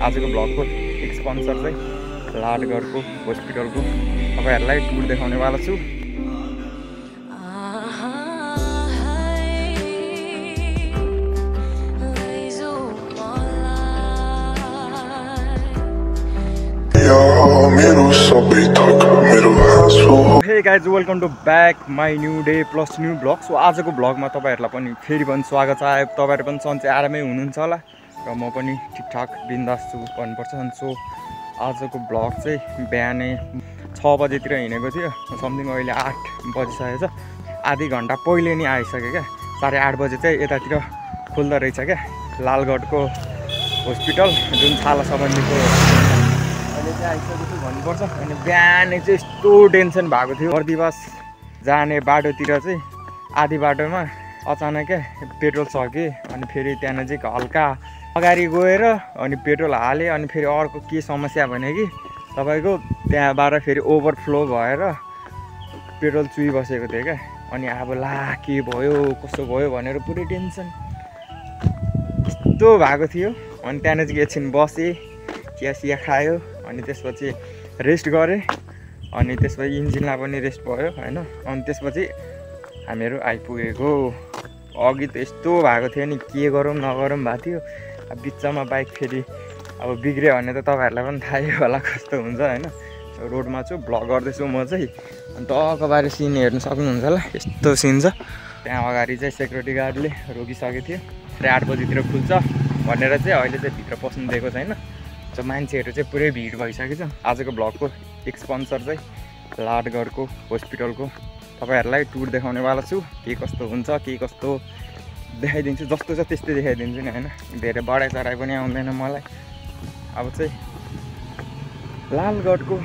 आजको भ्लगको एक स्पोन्सर चाहिँ लाडगढको हस्पिटलको तपाईहरुलाई टुर देखाउने वाला छु। Hey guys, welcome to back my new day plus new vlog. So आजको भ्लगमा तपाईहरुलाई पनि फेरि पनि स्वागत छ। तपाईहरु पनि सन्चै आरामै हुनुहुन्छ होला र म पनि ठिकठाक बिन्दास छु भन्नुपर्छ। सो आजको भ्लग चाहिँ बिहानै 6 बजेतिर हिँडेको थियो, समथिङ अहिले 8 बजिसकेको छ। आधी घण्टा पहिले नि आइसक्यो क्या। 8:30 बजे चाहिँ यतातिर खुल्दा रहेछ क्या लालगढको हस्पिटल, जुन छाला सम्बन्धीको अहिले चाहिँ आइसकेको छु भन्नुपर्छ। अनि बिहानै चाहिँ यस्तो टेन्सन भएको थियो। बर्दिवास जाने बाटोतिर चाहिँ आधी बाटोमा अचानक पेट्रोल सके, अनि फेरि त्यहाँ चाहिँ हल्का अगाडि गएर अनि पेट्रोल हाले, अनि फेरि अर्को के समस्या भने कि तपाईको त्यहाँबाट फेरि ओभरफ्लो भएर पेट्रोल चुइबसेको थियो क्या। अनि अब ला के भयो कसो भयो भनेर पुरै टेन्सन यस्तो भएको थियो। अनि त्यहाँ चाहिँ एकछिन बसेँ, चिया खायो, अनि त्यसपछि रेस्ट गरेँ, अनि त्यसपछि इन्जिनलाई पनि रेस्ट भयो हैन। अनि त्यसपछि हामीहरू आइपुगेको। अघि त यस्तो भएको थियो नि, के गरौँ नगरौँ भएको थियो। अब बिचमा बाइक फेरि अब बिग्रियो भने त तपाईहरुलाई पनि थाहै होला कस्तो हुन्छ हैन। रोडमा छु, भ्लग गर्दैछु म चाहिँ। अनि तकबारे सिन हेर्न सक्नुहुन्छ होला, यस्तो सिन छ। त्यहाँ अगाडि चाहिँ सेक्युरिटी गार्डले रोकिसकेको थियो। 8 बजीतिर खुल्छ भनेर चाहिँ अहिले चाहिँ भित्र पस्नु दिएको छैन। सो मान्छेहरू चाहिँ पुरै भिड भइसकेको छ। आजको भ्लगको एक स्पोन्सर चाहिँ लाडगढको हस्पिटलको तपाईहरुलाई टुर देखाउने वाला छु। के कस्तो हुन्छ के कस्तो देखाइदिन्छु, जस्तो छ त्यस्तै देखाइदिन्छु नि हैन। धेरै बढाइ चढाइ पनि आउँदैन मलाई। अब चाहिँ लालगढको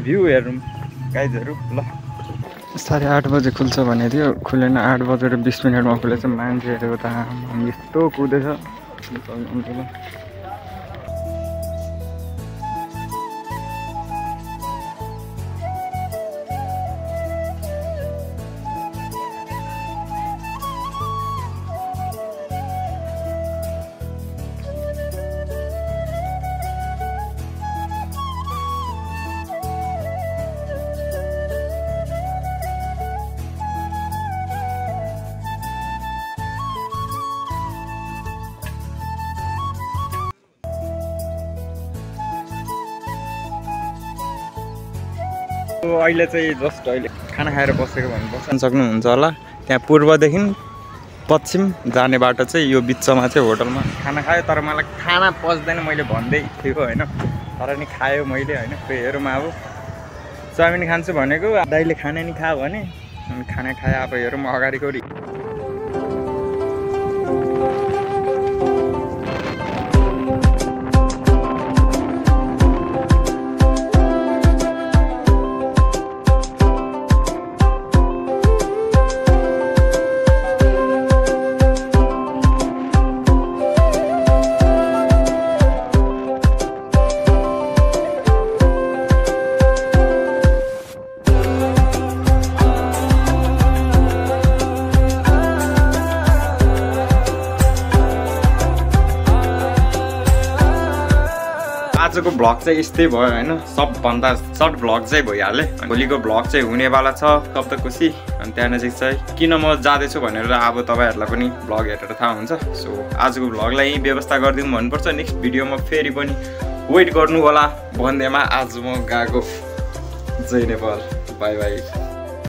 भ्यू हेरौँ गाइजहरू। ल 8:30 बजे खुल्छ भनेको थियो, खुलेन। 8:20 खुलेछ। मान्छेहरू त यस्तो कुदेछ। अहिले चाहिँ जस्ट अहिले खाना खाएर बसेको भन्नुपर्छ। सक्नुहुन्छ होला त्यहाँ पूर्वदेखि पश्चिम जाने बाटो चाहिँ यो बिचमा चाहिँ होटलमा खाना खायो। तर मलाई खाना पच्दैन मैले भन्दै थियो हैन, तर नि खायो मैले हैन। हेरौँ अब चाउमिन खान्छु भनेको दाइले खाना नि खा भने, अनि खाना खायो। अब हेरौँ अगाडिको आजको भ्लग चाहिँ यस्तै भयो हैन। सबभन्दा सर्ट भ्लग चाहिँ भइहाल्यो। भोलिको भ्लग चाहिँ हुनेवाला छ सप्तकोशी। अनि त्यहाँ चाहिँ किन म जाँदैछु भनेर अब तपाईहरुलाई पनि भ्लग हेरेर थाहा हुन्छ। सो आजको भ्लगलाई यही व्यवस्था गरिदिउँ भन्नुपर्छ। नेक्स्ट भिडियोमा फेरि पनि वेट गर्नु होला भन्दैमा आज म गएको। जय नेपाल, बाई बाई।